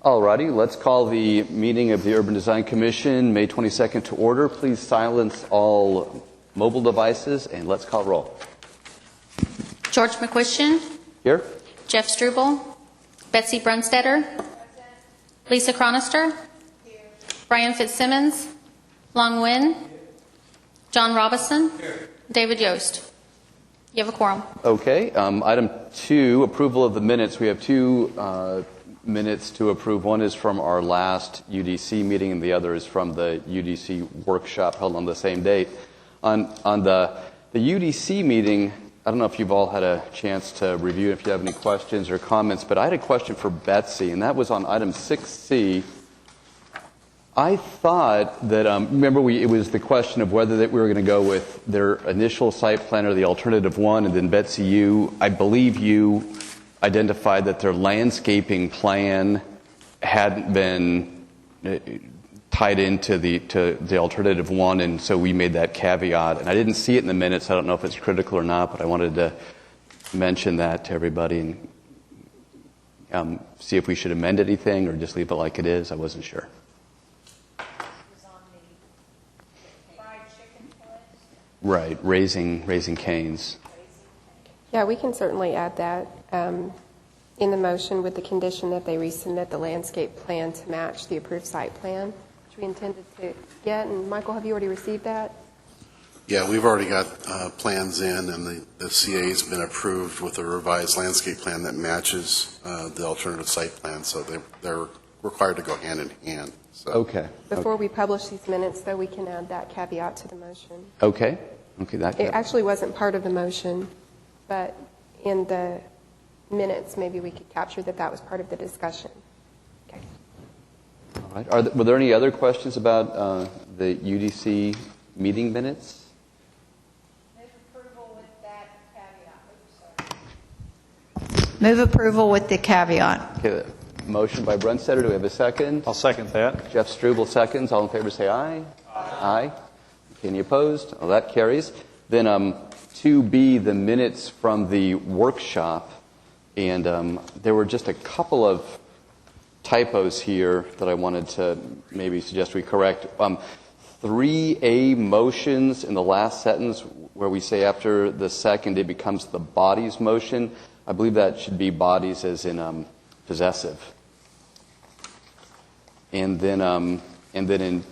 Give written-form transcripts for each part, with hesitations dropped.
Alrighty, let's call the meeting of the Urban Design Commission, May 22nd, to order. Please silence all mobile devices and let's call roll. George McQuistion. Here. Jeff Struble. Betsy Brunstetter. Lisa Cronister. Here. Brian Fitzsimmons. Long Nguyen. John Robison. Here. David Yost. You have a quorum. Okay. Item 2, approval of the minutes. We have two minutes to approve. One is from our last UDC meeting and the other is from the UDC workshop held on the same date. On the UDC meeting, I don't know if you've all had a chance to review it, if you have any questions or comments, but I had a question for Betsy, and that was on item 6C. I thought that, remember it was the question of whether that we were going to go with their initial site plan or the alternative one, and then Betsy, I believe you identified that their landscaping plan hadn't been tied into the alternative one, and so we made that caveat. And I didn't see it in the minutes. I don't know if it's critical or not, but I wanted to mention that to everybody and see if we should amend anything or just leave it like it is. I wasn't sure. Right, raising canes. Yeah, we can certainly add that in the motion with the condition that they resubmit the landscape plan to match the approved site plan, which we intended to get. And Michael, have you already received that? Yeah, we've already got plans in, and the CA has been approved with a revised landscape plan that matches the alternative site plan, so they're required to go hand in hand. So. Okay. Before we publish these minutes, though, we can add that caveat to the motion. Okay. It actually wasn't part of the motion, but in the minutes, maybe we could capture that was part of the discussion. Okay. All right. Were there any other questions about the UDC meeting minutes? Move approval with that caveat. Move approval with the caveat. Okay. Motion by Brunstetter. Do we have a second? I'll second that. Jeff Struble seconds. All in favor say aye. Aye. Okay, any opposed? Oh, that carries. Then 2B, the minutes from the workshop. And there were just a couple of typos here that I wanted to maybe suggest we correct. 3A motions in the last sentence where we say after the second it becomes the bodies motion. I believe that should be bodies as in possessive. And then in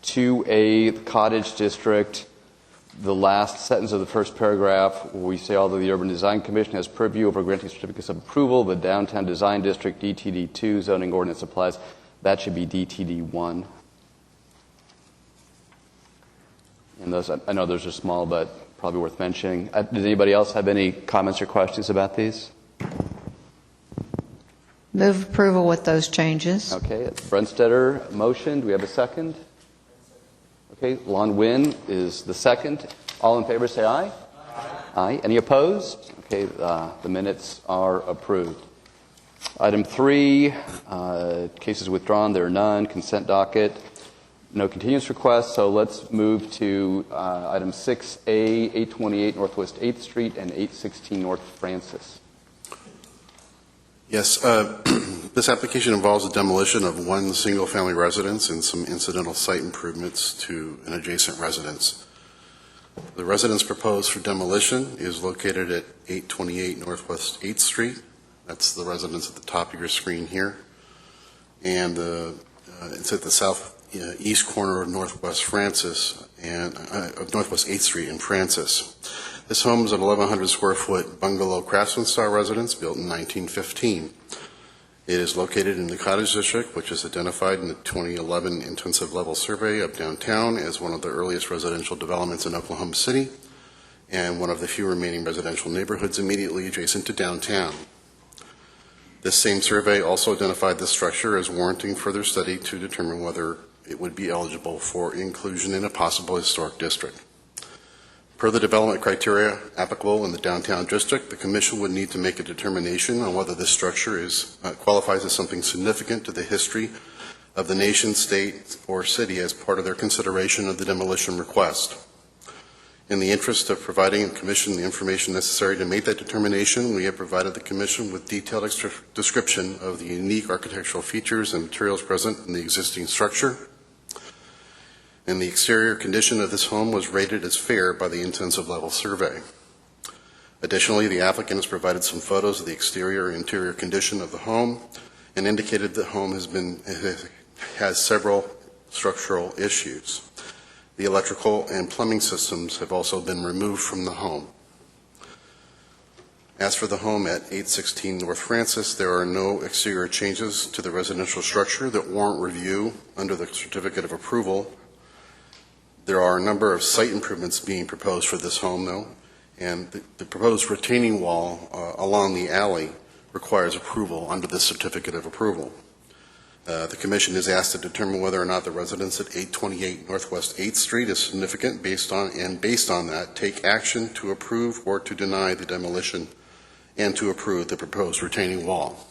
2A, the cottage district, the last sentence of the first paragraph, where we say, although the Urban Design Commission has purview over granting certificates of approval, the Downtown Design District DTD2 zoning ordinance applies. That should be DTD1. And those, I know those are small, but probably worth mentioning. Does anybody else have any comments or questions about these? Move approval with those changes. Okay, Brunstetter motion. Do we have a second? Okay, Long Nguyen is the second. All in favor say aye. Aye. Any opposed? Okay, the minutes are approved. Item 3, cases withdrawn. There are none. Consent docket. No continuance requests. So let's move to item 6A, 828 Northwest 8th Street and 816 North Francis. Yes, this application involves a demolition of one single-family residence and some incidental site improvements to an adjacent residence. The residence proposed for demolition is located at 828 Northwest 8th Street. That's the residence at the top of your screen here. And it's at the southeast corner of Northwest Francis and Northwest 8th Street in Francis. This home is an 1,100 square foot bungalow craftsman style residence built in 1915. It is located in the Cottage District, which is identified in the 2011 Intensive Level Survey of downtown as one of the earliest residential developments in Oklahoma City and one of the few remaining residential neighborhoods immediately adjacent to downtown. This same survey also identified this structure as warranting further study to determine whether it would be eligible for inclusion in a possible historic district. Per the development criteria applicable in the downtown district, the Commission would need to make a determination on whether this structure qualifies as something significant to the history of the nation, state, or city as part of their consideration of the demolition request. In the interest of providing the Commission the information necessary to make that determination, we have provided the Commission with detailed description of the unique architectural features and materials present in the existing structure. And the exterior condition of this home was rated as fair by the intensive level survey. Additionally, the applicant has provided some photos of the exterior and interior condition of the home and indicated the home has several structural issues. The electrical and plumbing systems have also been removed from the home. As for the home at 816 North Francis, there are no exterior changes to the residential structure that warrant review under the certificate of approval. There are a number of site improvements being proposed for this home, though, and the proposed retaining wall along the alley requires approval under the certificate of approval. The Commission is asked to determine whether or not the residence at 828 Northwest 8th Street is significant based on that, take action to approve or to deny the demolition and to approve the proposed retaining wall.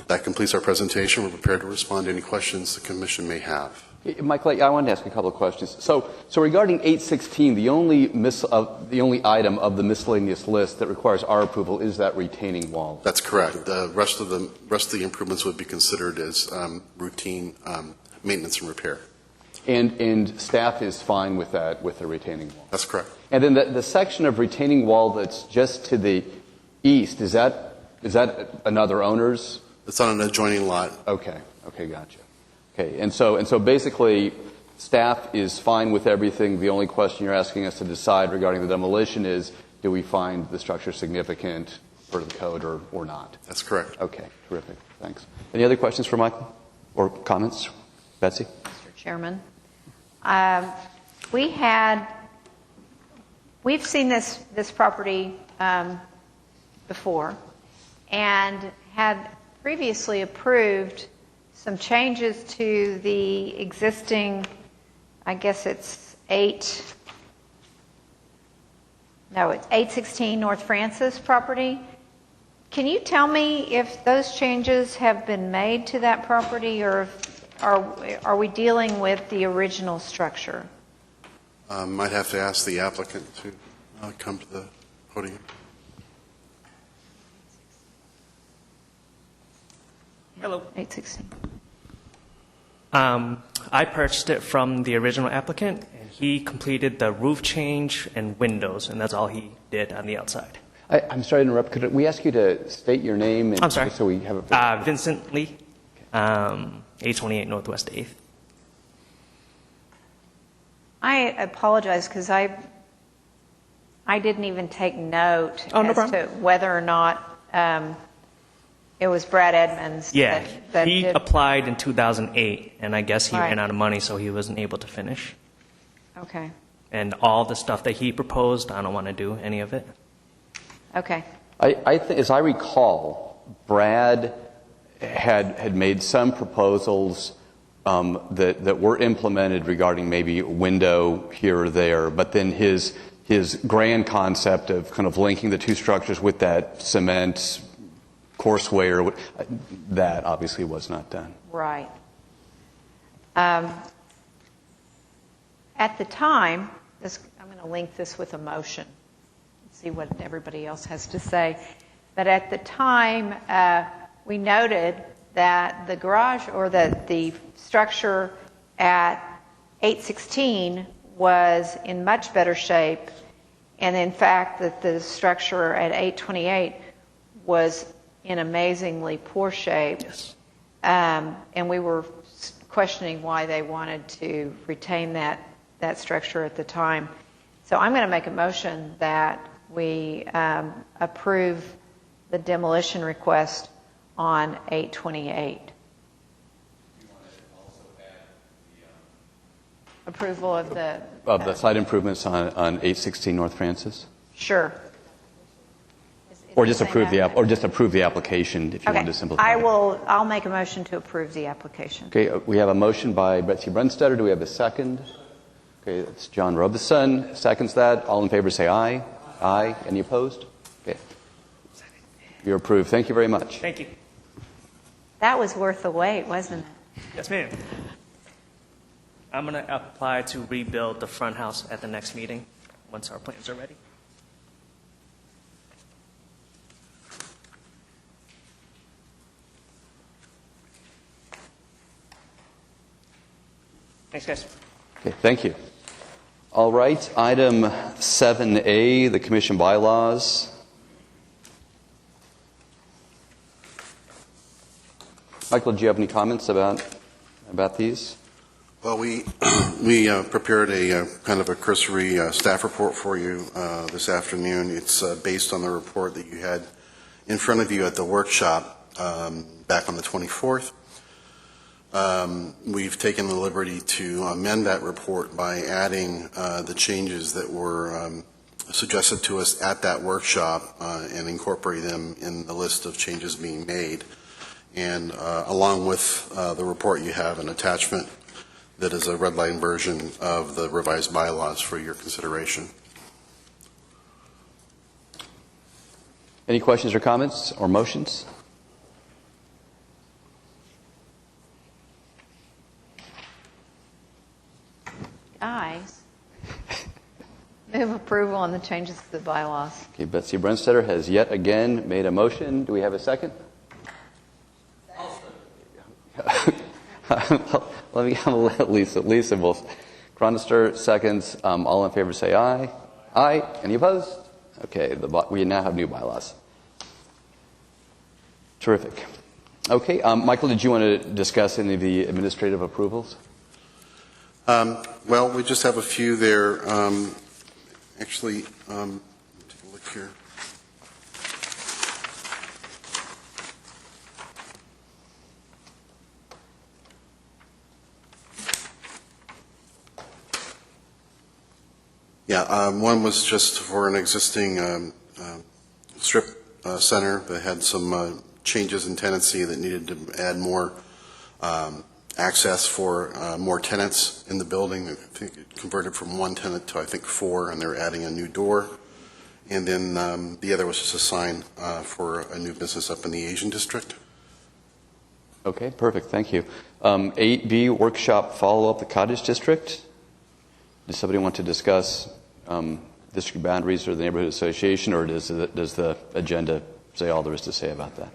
That completes our presentation. We're prepared to respond to any questions the Commission may have. Michael, I wanted to ask a couple of questions. So regarding 816, the only item of the miscellaneous list that requires our approval is that retaining wall. That's correct. The rest of the improvements would be considered as routine maintenance and repair. And staff is fine with that, with the retaining wall? That's correct. And then the section of retaining wall that's just to the east, is that another owner's? It's on an adjoining lot. Okay, gotcha. Okay, and so basically, staff is fine with everything. The only question you're asking us to decide regarding the demolition is, do we find the structure significant for the code or not? That's correct. Okay, terrific. Thanks. Any other questions for Michael or comments? Betsy? Mr. Chairman, we've seen this property before and had previously approved some changes to the existing, I guess it's 816 North Francis property. Can you tell me if those changes have been made to that property, or are we dealing with the original structure? Might have to ask the applicant to come to the podium. Hello. 816. I purchased it from the original applicant, and he completed the roof change and windows, and that's all he did on the outside. I'm sorry to interrupt. Could we ask you to state your name? I'm sorry. So we have it. Vincent Lee, 828 Northwest 8th. I apologize because I didn't even take note Oh, no as problem. to whether or not it was Brad Edmonds. Yeah, that he did. applied in 2008, and I guess he Right. ran out of money, so he wasn't able to finish. Okay. And all the stuff that he proposed, I don't want to do any of it. Okay. I think, as I recall, Brad had made some proposals that were implemented regarding maybe a window here or there, but then his grand concept of kind of linking the two structures with that cement courseway, or that obviously was not done. Right. At the time, I'm going to link this with a motion, see what everybody else has to say. But at the time, we noted that the garage, or that the structure at 816 was in much better shape, and in fact that the structure at 828 was in amazingly poor shape. Yes. And we were questioning why they wanted to retain that structure at the time. So I'm going to make a motion that we approve the demolition request on 828. Approval of the... Of the site improvements on 816 North Francis? Sure. Or just approve the application if you want to simplify it. I'll make a motion to approve the application. Okay, we have a motion by Betsy Brunstetter. Do we have a second? Okay, that's John Robeson. Seconds that. All in favor say aye. Aye. Any opposed? Okay. You're approved. Thank you very much. Thank you. That was worth the wait, wasn't it? Yes, ma'am. I'm going to apply to rebuild the front house at the next meeting, once our plans are ready. Thanks, guys. Okay, thank you. All right, item 7A, the commission bylaws. Michael, do you have any comments about these? Well, we prepared a kind of a cursory staff report for you this afternoon. It's based on the report that you had in front of you at the workshop back on the 24th. We've taken the liberty to amend that report by adding the changes that were suggested to us at that workshop and incorporate them in the list of changes being made. And along with the report, you have an attachment that is a red line version of the revised bylaws for your consideration. Any questions or comments or motions? Guys, move approval on the changes to the bylaws. Okay, Betsy Brunstetter has yet again made a motion. Do we have a second? Let me have Lisa. Lisa will. Cronister seconds. All in favor say aye. Aye. Any opposed? Okay, we now have new bylaws. Terrific. Okay, Michael, did you want to discuss any of the administrative approvals? Well, we just have a few there. Actually, take a look here. Yeah, one was just for an existing strip center that had some changes in tenancy that needed to add more access for more tenants in the building. I think it converted from one tenant to, I think, 4, and they're adding a new door. And then the other was just a sign for a new business up in the Asian district. Okay, perfect. Thank you. 8B, workshop follow-up, the Cottage District. Does somebody want to discuss district boundaries or the neighborhood association, or does the agenda say all there is to say about that?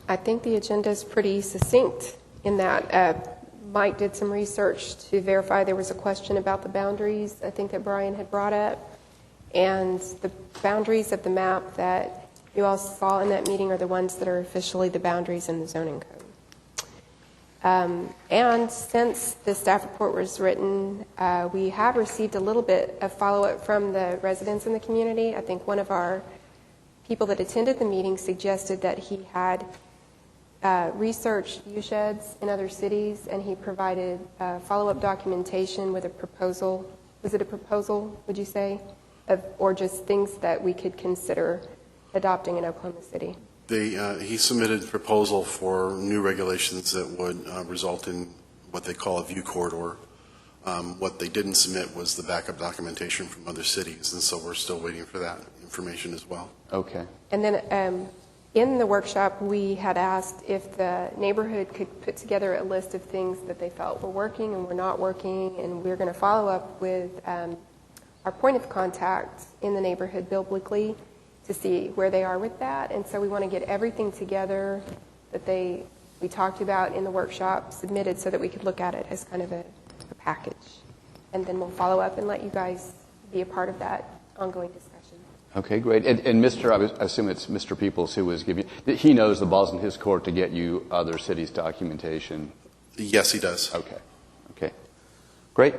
I think the agenda is pretty succinct in that Mike did some research to verify there was a question about the boundaries, I think that Brian had brought up, and the boundaries of the map that you all saw in that meeting are the ones that are officially the boundaries in the zoning code. And since the staff report was written, we have received a little bit of follow-up from the residents in the community. I think one of our people that attended the meeting suggested that he had researched U-sheds in other cities, and he provided follow-up documentation with a proposal. Was it a proposal, would you say, or just things that we could consider adopting in Oklahoma City? He submitted a proposal for new regulations that would result in what they call a view corridor. What they didn't submit was the backup documentation from other cities, and so we're still waiting for that information as well. Okay. And then in the workshop, we had asked if the neighborhood could put together a list of things that they felt were working and were not working, and we're going to follow up with our point of contact in the neighborhood, Bill Blickley, to see where they are with that. And so we want to get everything together that we talked about in the workshop submitted so that we could look at it as kind of a package. And then we'll follow up and let you guys be a part of that ongoing discussion. Okay, great. And I assume it's Mr. Peoples who was giving, he knows the ball's in his court to get you other cities' documentation. Yes, he does. Okay. Okay. Great.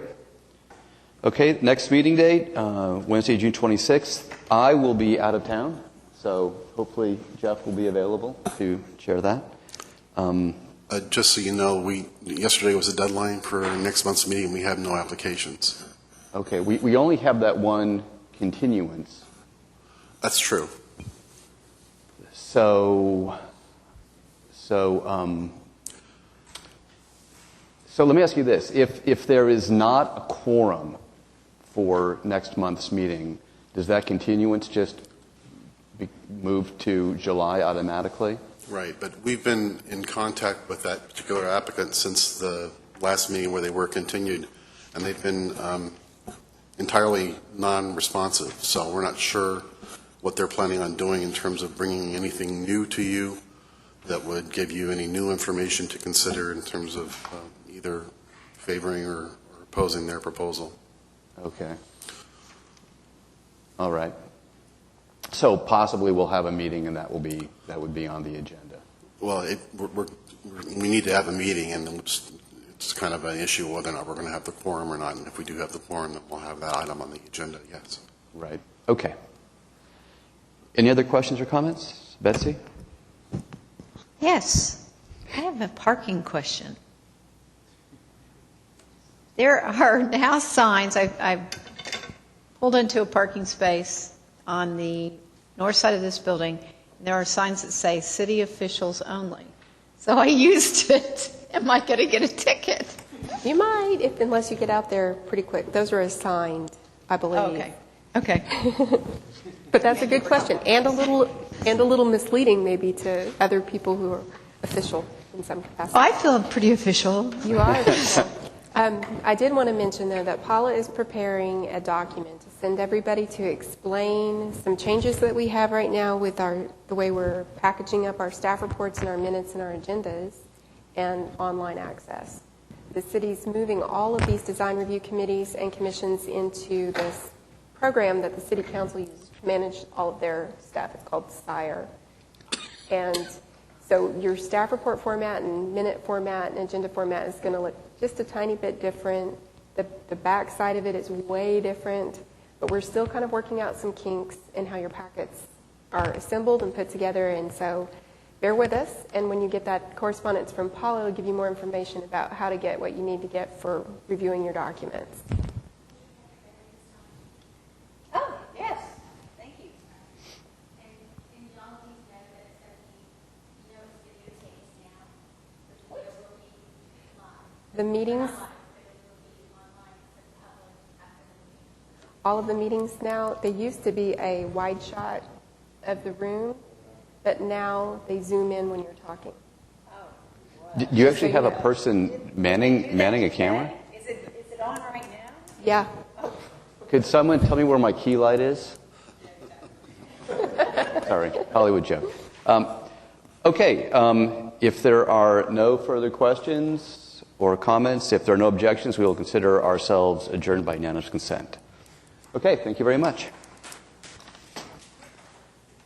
Okay, next meeting date, Wednesday, June 26th. I will be out of town, so hopefully Jeff will be available to chair that. Just so you know, yesterday was the deadline for next month's meeting. We have no applications. Okay, we only have that one continuance. That's true. So let me ask you this. If there is not a quorum for next month's meeting, does that continuance just be moved to July automatically? Right, but we've been in contact with that particular applicant since the last meeting where they were continued, and they've been entirely non-responsive. So we're not sure what they're planning on doing in terms of bringing anything new to you that would give you any new information to consider in terms of either favoring or opposing their proposal. Okay. All right. So possibly we'll have a meeting, and that would be on the agenda. Well, we need to have a meeting, and it's kind of an issue whether or not we're going to have the quorum or not. And if we do have the quorum, then we'll have that item on the agenda, yes. Right. Okay. Any other questions or comments? Betsy? Yes, I have a parking question. There are now signs, I've pulled into a parking space on the north side of this building, and there are signs that say city officials only. So I used it. Am I going to get a ticket? You might, unless you get out there pretty quick. Those are assigned, I believe. Okay. But that's a good question, and a little misleading maybe to other people who are official in some capacity. I feel pretty official. You are official. I did want to mention, though, that Paula is preparing a document to send everybody to explain some changes that we have right now with the way we're packaging up our staff reports and our minutes and our agendas and online access. The city's moving all of these design review committees and commissions into this program that the city council uses to manage all of their staff. It's called SIRE. And so your staff report format and minute format and agenda format is going to look just a tiny bit different. The back side of it is way different, but we're still kind of working out some kinks in how your packets are assembled and put together. And so bear with us, and when you get that correspondence from Paula, it'll give you more information about how to get what you need to get for reviewing your documents. Oh, yes. Thank you. And y'all please know that it's going to be, videotapes now. The video will be live. The meetings, But it will be online for the public after the meeting. all of the meetings now, they used to be a wide shot of the room, but now they zoom in when you're talking. Do you actually have a person manning a camera? Is it on right now? Yeah. Could someone tell me where my key light is? Sorry, Hollywood joke. Okay, if there are no further questions or comments, if there are no objections, we will consider ourselves adjourned by unanimous consent. Okay, thank you very much.